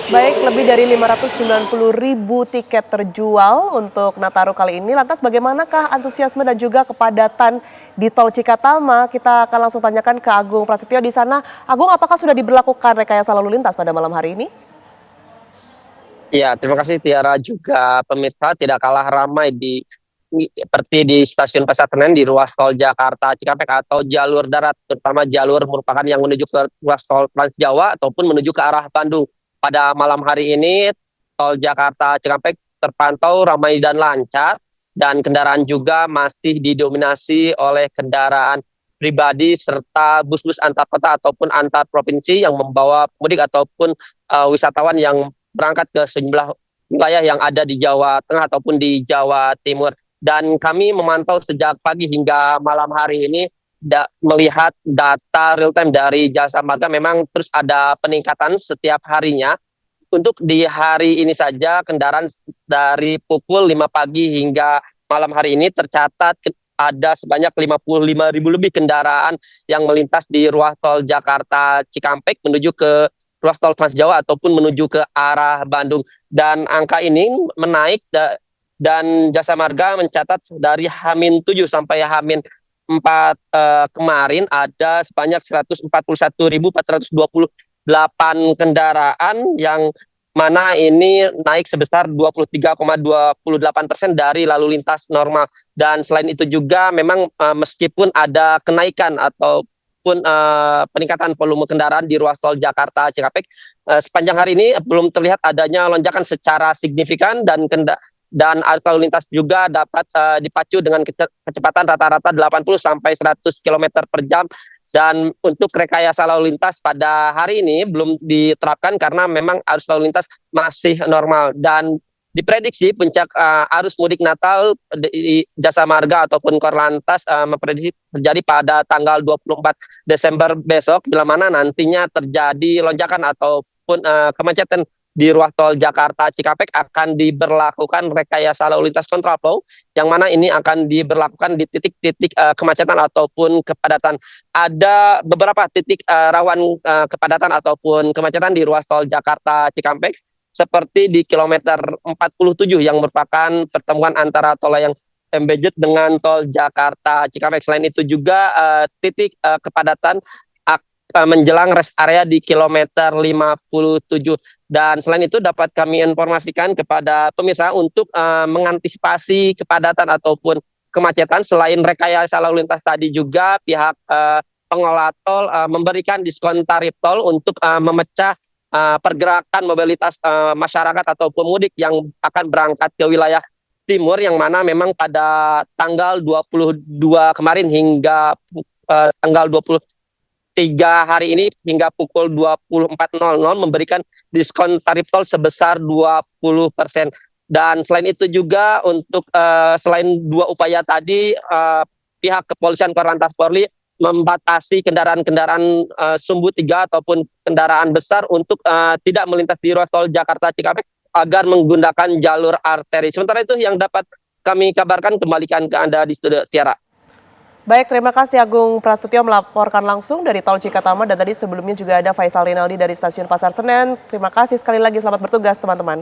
Baik, lebih dari 590.000 tiket terjual untuk Nataru kali ini. Lantas bagaimanakah antusiasme dan juga kepadatan di Tol Cikatama? Kita akan langsung tanyakan ke Agung Prasetyo di sana. Agung, apakah sudah diberlakukan rekayasa lalu lintas pada malam hari ini? Ya, terima kasih Tiara, juga pemirsa. Tidak kalah ramai seperti di Stasiun Pasar Senen di ruas tol Jakarta Cikampek atau jalur darat, terutama jalur merupakan yang menuju ke ruas tol Trans Jawa ataupun menuju ke arah Bandung. Pada malam hari ini tol Jakarta Cikampek terpantau ramai dan lancar, dan kendaraan juga masih didominasi oleh kendaraan pribadi serta bus-bus antar kota ataupun antar provinsi yang membawa pemudik ataupun wisatawan yang berangkat ke sejumlah wilayah yang ada di Jawa Tengah ataupun di Jawa Timur. Dan kami memantau sejak pagi hingga malam hari ini, melihat data real time dari Jasa Marga, memang terus ada peningkatan setiap harinya. Untuk di hari ini saja, kendaraan dari pukul 5 pagi hingga malam hari ini tercatat ada sebanyak 55.000 lebih kendaraan yang melintas di ruas tol Jakarta Cikampek menuju ke ruas tol Trans Jawa ataupun menuju ke arah Bandung. Dan angka ini menaik, dan Jasa Marga mencatat dari H-7 sampai H-4 kemarin ada sebanyak 141.428 kendaraan, yang mana ini naik sebesar 23,28% dari lalu lintas normal. Dan selain itu juga memang meskipun ada kenaikan ataupun peningkatan volume kendaraan di ruas tol Jakarta Cikampek, sepanjang hari ini belum terlihat adanya lonjakan secara signifikan, dan arus lalu lintas juga dapat dipacu dengan kecepatan rata-rata 80 sampai 100 km per jam. Dan untuk rekayasa lalu lintas pada hari ini belum diterapkan karena memang arus lalu lintas masih normal. Dan diprediksi puncak arus mudik Natal di Jasa Marga ataupun Korlantas memprediksi terjadi pada tanggal 24 Desember besok, bila mana nantinya terjadi lonjakan ataupun kemacetan di ruas tol Jakarta Cikampek. Akan diberlakukan rekayasa lalu lintas kontraflow, yang mana ini akan diberlakukan di titik-titik kemacetan ataupun kepadatan. Ada beberapa titik rawan kepadatan ataupun kemacetan di ruas tol Jakarta Cikampek, seperti di kilometer 47 yang merupakan pertemuan antara tol layang Mbz dengan tol Jakarta Cikampek. Selain itu juga titik kepadatan menjelang rest area di kilometer 57. Dan selain itu dapat kami informasikan kepada pemirsa untuk mengantisipasi kepadatan ataupun kemacetan, selain rekayasa lalu lintas tadi juga pihak pengelola tol memberikan diskon tarif tol untuk memecah pergerakan mobilitas masyarakat atau pemudik yang akan berangkat ke wilayah timur, yang mana memang pada tanggal 22 kemarin hingga tanggal 23 hari ini hingga pukul 24.00 memberikan diskon tarif tol sebesar 20%. Dan selain itu juga untuk selain dua upaya tadi, pihak kepolisian Korlantas Polri membatasi kendaraan-kendaraan sumbu 3 ataupun kendaraan besar untuk tidak melintas di ruas tol Jakarta Cikampek agar menggunakan jalur arteri. Sementara itu yang dapat kami kabarkan, kembalikan ke Anda di studio, Tiara. Baik, terima kasih Agung Prasetyo melaporkan langsung dari Tol Cikatama, dan tadi sebelumnya juga ada Faisal Rinaldi dari Stasiun Pasar Senen. Terima kasih sekali lagi, selamat bertugas teman-teman.